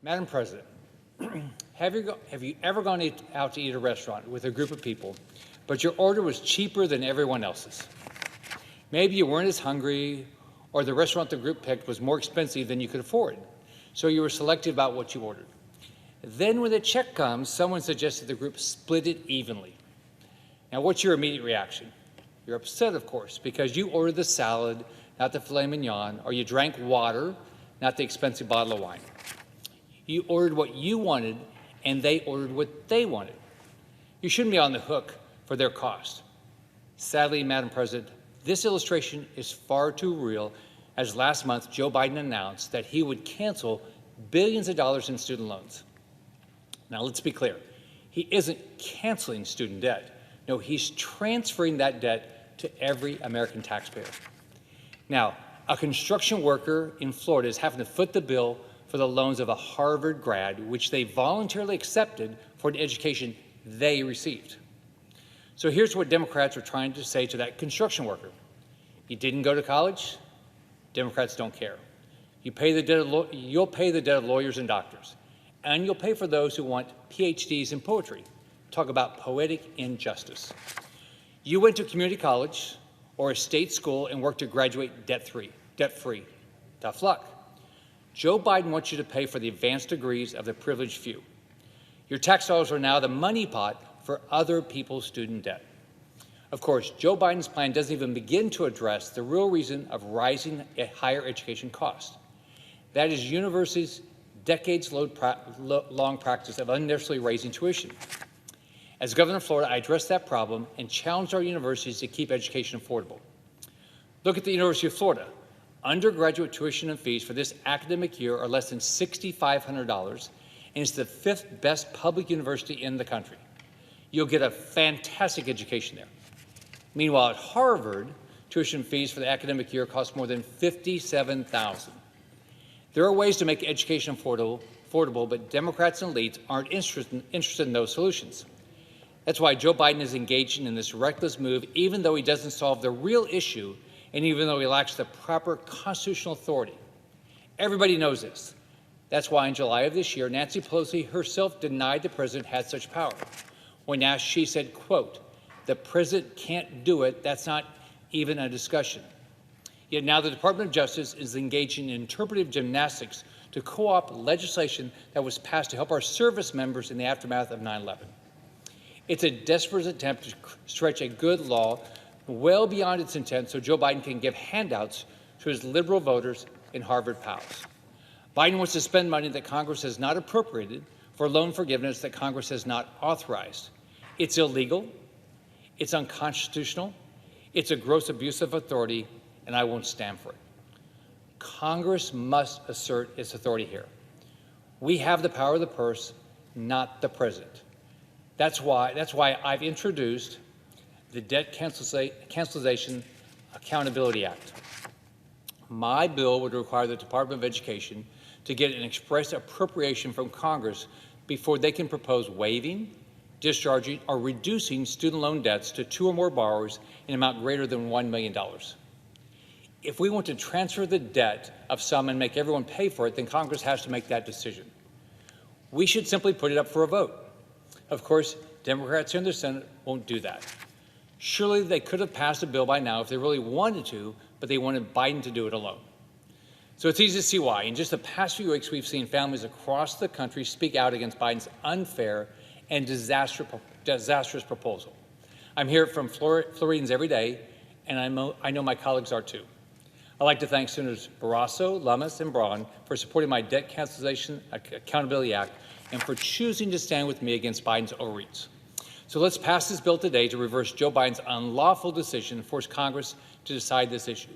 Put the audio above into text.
Madam President, have you ever gone out to eat at a restaurant with a group of people, but your order was cheaper than everyone else's? Maybe you weren't as hungry, or the restaurant the group picked was more expensive than you could afford, so you were selective about what you ordered. Then when the check comes, someone suggested the group split it evenly. Now, what's your immediate reaction? You're upset, of course, because you ordered the salad, not the filet mignon, or you drank water, not the expensive bottle of wine. You ordered what you wanted, and they ordered what they wanted. You shouldn't be on the hook for their cost. Sadly, Madam President, this illustration is far too real, as last month Joe Biden announced that he would cancel billions of dollars in student loans. Now, let's be clear. He isn't canceling student debt. No, he's transferring that debt to every American taxpayer. Now, a construction worker in Florida is having to foot the bill for the loans of a Harvard grad, which they voluntarily accepted for an education they received. So here's what Democrats are trying to say to that construction worker. You didn't go to college? Democrats don't care. You'll pay the debt of lawyers and doctors, and you'll pay for those who want PhDs in poetry. Talk about poetic injustice. You went to community college or a state school and worked to graduate debt-free. Tough luck. Joe Biden wants you to pay for the advanced degrees of the privileged few. Your tax dollars are now the money pot for other people's student debt. Of course, Joe Biden's plan doesn't even begin to address the real reason of rising higher education costs. That is universities' decades-long practice of unnecessarily raising tuition. As governor of Florida, I addressed that problem and challenged our universities to keep education affordable. Look at the University of Florida. Undergraduate tuition and fees for this academic year are less than $6,500, and it's the 5th best public university in the country. You'll get a fantastic education there. Meanwhile, at Harvard, tuition fees for the academic year cost more than $57,000. There are ways to make education affordable, but Democrats and elites aren't interested in those solutions. That's why Joe Biden is engaging in this reckless move, even though he doesn't solve the real issue and even though he lacks the proper constitutional authority. Everybody knows this. That's why in July of this year, Nancy Pelosi herself denied the president had such power. When asked, she said, quote, "The president can't do it. That's not even a discussion." Yet now the Department of Justice is engaging in interpretive gymnastics to co-opt legislation that was passed to help our service members in the aftermath of 9/11. It's a desperate attempt to stretch a good law well beyond its intent so Joe Biden can give handouts to his liberal voters in Harvard pals. Biden wants to spend money that Congress has not appropriated for loan forgiveness that Congress has not authorized. It's illegal, it's unconstitutional, it's a gross abuse of authority, and I won't stand for it. Congress must assert its authority here. We have the power of the purse, not the president. That's why I've introduced the Debt Cancellation Accountability Act. My bill would require the Department of Education to get an express appropriation from Congress before they can propose waiving, discharging, or reducing student loan debts to 2 or more borrowers in an amount greater than $1 million. If we want to transfer the debt of some and make everyone pay for it, then Congress has to make that decision. We should simply put it up for a vote. Of course, Democrats in the Senate won't do that. Surely they could have passed a bill by now if they really wanted to, but they wanted Biden to do it alone. So it's easy to see why. In just the past few weeks, we've seen families across the country speak out against Biden's unfair and disastrous proposal. I'm hearing from Floridians every day, and I know my colleagues are too. I'd like to thank Senators Barrasso, Lummis, and Braun for supporting my Debt Cancellation Accountability Act and for choosing to stand with me against Biden's overreach. So let's pass this bill today to reverse Joe Biden's unlawful decision and force Congress to decide this issue.